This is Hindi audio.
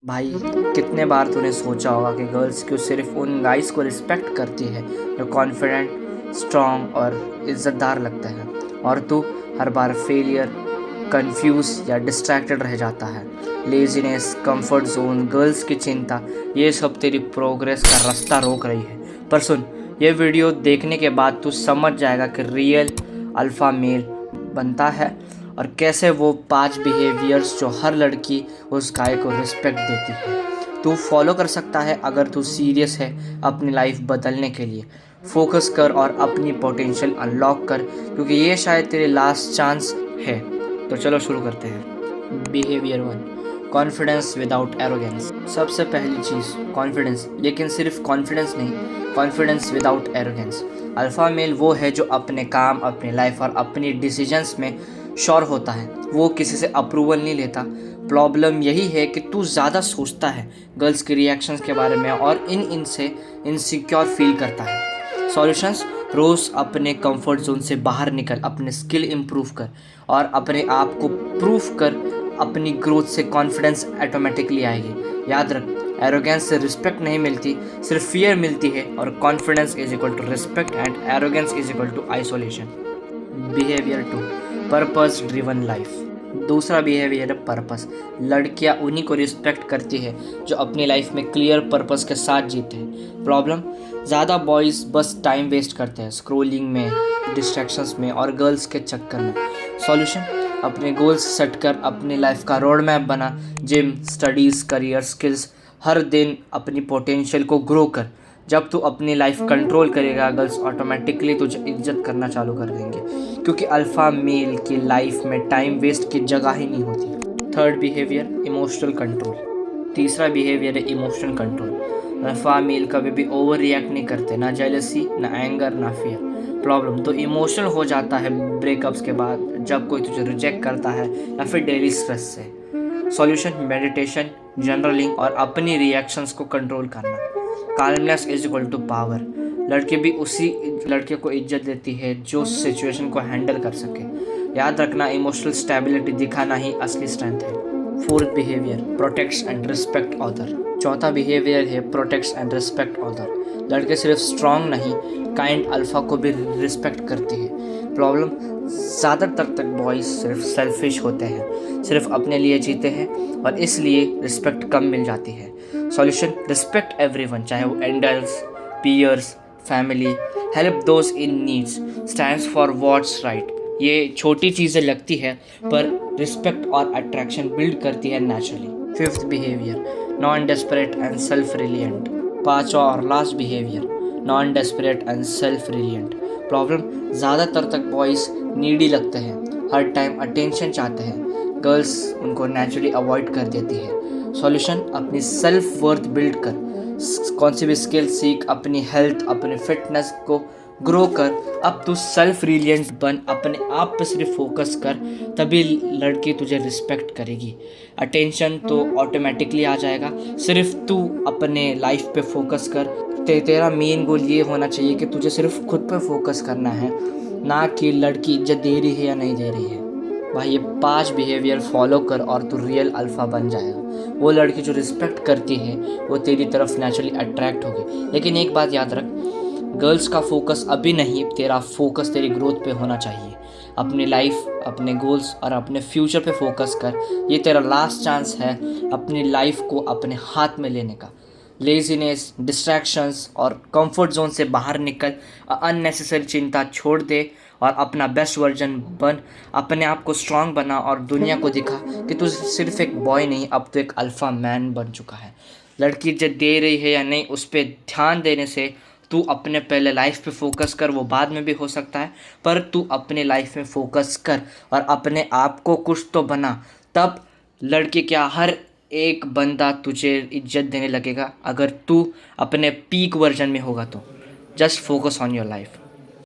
भाई, कितने बार तूने सोचा होगा कि गर्ल्स क्यों सिर्फ उन गाइस को रिस्पेक्ट करती है जो कॉन्फिडेंट, स्ट्रॉन्ग और इज्जतदार लगते हैं, और तू हर बार फेलियर, कंफ्यूज या डिस्ट्रैक्टेड रह जाता है। लेजीनेस, कंफर्ट जोन, गर्ल्स की चिंता, ये सब तेरी प्रोग्रेस का रास्ता रोक रही है। पर सुन, ये वीडियो देखने के बाद तू समझ जाएगा कि रियल अल्फ़ा मेल बनता है और कैसे वो 5 बिहेवियर्स जो हर लड़की उस गाय को रिस्पेक्ट देती है तू फॉलो कर सकता है अगर तू सीरियस है अपनी लाइफ बदलने के लिए। फोकस कर और अपनी पोटेंशियल अनलॉक कर, क्योंकि ये शायद तेरे लास्ट चांस है। तो चलो शुरू करते हैं। Behaviour 1, confidence without arrogance. सबसे पहली चीज़ कॉन्फिडेंस, लेकिन सिर्फ कॉन्फिडेंस नहीं, confidence without arrogance. Alpha male वो है जो अपने काम, अपनी लाइफ और अपनी डिसीजंस में श्योर होता है। वो किसी से अप्रूवल नहीं लेता। प्रॉब्लम यही है कि तू ज़्यादा सोचता है गर्ल्स के रिएक्शंस के बारे में और इनसे इनसिक्योर फील करता है। सॉल्यूशंस: रोज़ अपने कंफर्ट जोन से बाहर निकल, अपने स्किल इम्प्रूव कर और अपने आप को प्रूव कर। अपनी ग्रोथ से कॉन्फिडेंस ऑटोमेटिकली आएगी। याद रख, एरोगेंस से रिस्पेक्ट नहीं मिलती, सिर्फ फियर मिलती है। और confidence is equal to respect and arrogance is equal to isolation. Behaviour 2, purpose driven life. दूसरा बिहेवियर है पर्पस। लड़कियां उन्हीं को रिस्पेक्ट करती है जो अपनी लाइफ में क्लियर पर्पस के साथ जीते हैं। प्रॉब्लम: ज़्यादा बॉयज़ बस टाइम वेस्ट करते हैं स्क्रोलिंग में, डिस्ट्रैक्शंस में और गर्ल्स के चक्कर में। सॉल्यूशन: अपने गोल्स सेट कर, अपनी लाइफ का रोड मैप बना। जिम, स्टडीज़, करियर, स्किल्स, हर दिन अपनी पोटेंशियल को ग्रो कर। जब तू अपनी लाइफ कंट्रोल करेगा, गर्ल्स ऑटोमेटिकली तुझे इज्जत करना चालू कर देंगे, क्योंकि अल्फ़ा मेल की लाइफ में टाइम वेस्ट की जगह ही नहीं होती। Third behaviour, emotional control. तीसरा बिहेवियर है इमोशनल कंट्रोल। अल्फ़ा मेल कभी भी ओवर रिएक्ट नहीं करते, ना जेलसी, ना एंगर, ना फियर। प्रॉब्लम तो इमोशनल हो जाता है ब्रेकअप्स के बाद, जब कोई तुझे रिजेक्ट करता है या फिर डेली स्ट्रेस से। सॉल्यूशन: मेडिटेशन, जर्नलिंग और अपनी रिएक्शंस को कंट्रोल करना। Calmness is equal to power. लड़के भी उसी लड़के को इज्जत देती है जो सिचुएशन को हैंडल कर सके। याद रखना, इमोशनल स्टेबिलिटी दिखाना ही असली स्ट्रेंथ है। Fourth behaviour, protects and respect other. चौथा बिहेवियर है प्रोटेक्ट्स एंड रिस्पेक्ट अदर। लड़के सिर्फ स्ट्रांग नहीं, काइंड अल्फा को भी रिस्पेक्ट करते हैं। प्रॉब्लम: ज़्यादातर तक बॉयज़ सिर्फ सेल्फिश होते हैं, सिर्फ अपने लिए जीते हैं और इसलिए रिस्पेक्ट कम मिल जाती है। सॉल्यूशन: रिस्पेक्ट एवरीवन, चाहे वो elders, peers, family. Help those in needs, stands for what's right. ये छोटी चीज़ें लगती है पर रिस्पेक्ट और अट्रैक्शन बिल्ड करती है naturally. Fifth behaviour, non desperate and self reliant. पांचवा और last behaviour, non desperate and self reliant. Problem: ज़्यादातर तक बॉयज़ नीडी लगते हैं, हर टाइम अटेंशन चाहते हैं। गर्ल्स उनको नेचुरली अवॉइड कर देती है। सॉल्यूशन: अपनी सेल्फ वर्थ बिल्ड कर, कौन सी भी स्किल सीख, अपनी हेल्थ, अपने फिटनेस को ग्रो कर। अब तू सेल्फ रिलियंट बन, अपने आप पे सिर्फ फोकस कर, तभी लड़की तुझे रिस्पेक्ट करेगी। अटेंशन तो ऑटोमेटिकली आ जाएगा, सिर्फ तू अपने लाइफ पे फोकस कर। तेरा मेन गोल ये होना चाहिए कि तुझे सिर्फ खुद पे फोकस करना है, ना कि लड़की इज्जत दे रही है या नहीं दे रही है। भाई, ये 5 बिहेवियर फॉलो कर और तू रियल अल्फ़ा बन जाएगा। वो लड़की जो रिस्पेक्ट करती है वो तेरी तरफ नेचुरली अट्रैक्ट होगी। लेकिन एक बात याद रख, गर्ल्स का फोकस अभी नहीं, तेरा फोकस तेरी ग्रोथ पे होना चाहिए। अपनी लाइफ, अपने गोल्स और अपने फ्यूचर पे फोकस कर। ये तेरा लास्ट चांस है अपनी लाइफ को अपने हाथ में लेने का। लेजीनेस, डिस्ट्रैक्शंस और कंफर्ट जोन से बाहर निकल, अननेसेसरी चिंता छोड़ दे और अपना बेस्ट वर्जन बन। अपने आप को स्ट्रांग बना और दुनिया को दिखा कि तू सिर्फ एक बॉय नहीं, अब तो एक अल्फ़ा मैन बन चुका है। लड़की इज्जत दे रही है या नहीं, उस पर ध्यान देने से तू अपने पहले लाइफ पे फोकस कर, वो बाद में भी हो सकता है, पर तू अपने लाइफ में फोकस कर और अपने आप को कुछ तो बना। तब लड़के क्या, हर एक बंदा तुझे इज्जत देने लगेगा अगर तू अपने पीक वर्जन में होगा तो। Just focus on your life.